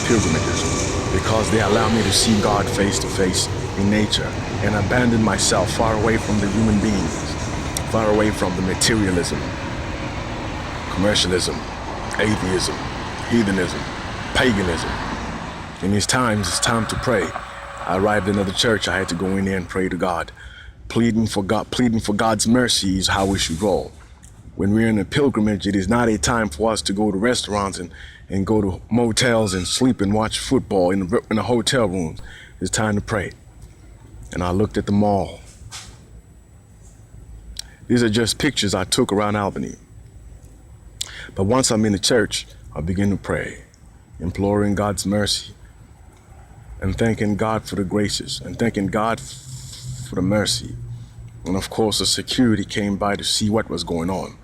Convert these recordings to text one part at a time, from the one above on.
pilgrimages because they allow me to see God face to face in nature and abandon myself far away from the human beings, far away from the materialism, commercialism, atheism, heathenism, paganism. In these times, it's time to pray. I arrived in another church. I had to go in there and pray to God. Pleading for God's mercy is how we should roll. When we're in a pilgrimage, it is not a time for us to go to restaurants and go to motels and sleep and watch football in a hotel room. It's time to pray. And I looked at the mall. These are just pictures I took around Albany. But once I'm in the church, I begin to pray, imploring God's mercy and thanking God for the graces and thanking God for the mercy. And of course, the security came by to see what was going on.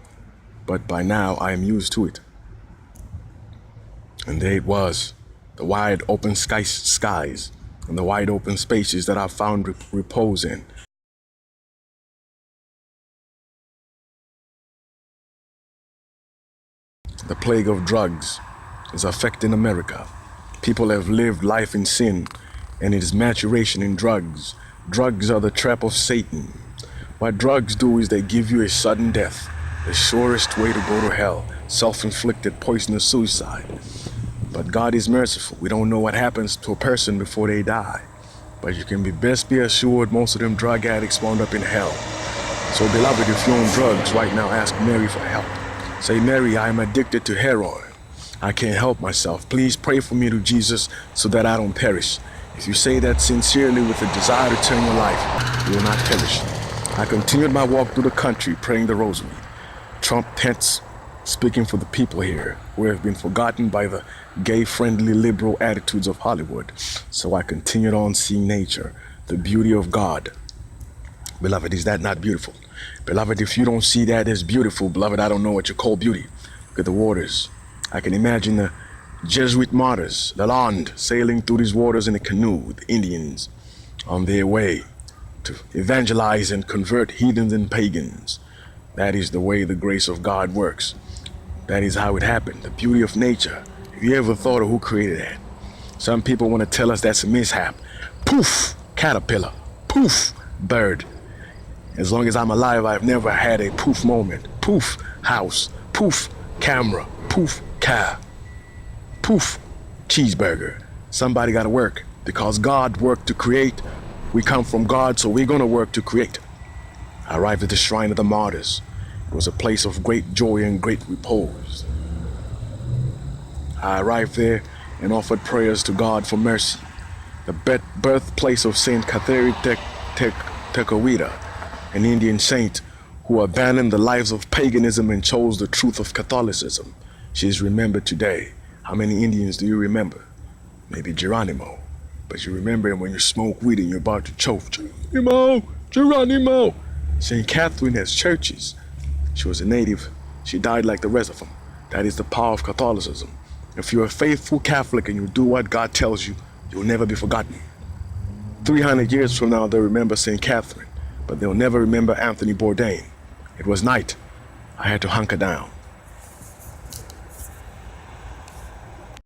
But by now, I am used to it. And there it was, the wide open skies and the wide open spaces that I found repose in. The plague of drugs is affecting America. People have lived life in sin, and it is maturation in drugs. Drugs are the trap of Satan. What drugs do is they give you a sudden death, the surest way to go to hell, self-inflicted poisonous suicide. But God is merciful. We don't know what happens to a person before they die. But you can best be assured most of them drug addicts wound up in hell. So beloved, if you're on drugs right now, ask Mary for help. Say, Mary, I am addicted to heroin. I can't help myself. Please pray for me to Jesus so that I don't perish. If you say that sincerely with a desire to turn your life, you will not perish. I continued my walk through the country praying the rosary. Trump Pence speaking for the people here who have been forgotten by the gay-friendly liberal attitudes of Hollywood. So I continued on seeing nature, the beauty of God. Beloved, is that not beautiful? Beloved, if you don't see that as beautiful, beloved, I don't know what you call beauty. Look at the waters. I can imagine the Jesuit martyrs, Lalande, sailing through these waters in a canoe with Indians on their way to evangelize and convert heathens and pagans. That is the way the grace of God works. That is how it happened, the beauty of nature. Have you ever thought of who created that? Some people want to tell us that's a mishap. Poof, caterpillar. Poof, bird. As long as I'm alive, I've never had a poof moment. Poof, house. Poof, camera. Poof, car. Poof, cheeseburger. Somebody got to work because God worked to create. We come from God, so we're going to work to create. I arrived at the shrine of the Martyrs. It was a place of great joy and great repose. I arrived there and offered prayers to God for mercy. The birthplace of Saint Catherine Tekakwitha, an Indian saint who abandoned the lives of paganism and chose the truth of Catholicism. She is remembered today. How many Indians do you remember? Maybe Geronimo. But you remember him when you smoke weed and you're about to choke. Geronimo! St. Catherine has churches. She was a native. She died like the rest of them. That is the power of Catholicism. If you're a faithful Catholic and you do what God tells you, you'll never be forgotten. 300 years from now, they'll remember St. Catherine, but they'll never remember Anthony Bourdain. It was night. I had to hunker down.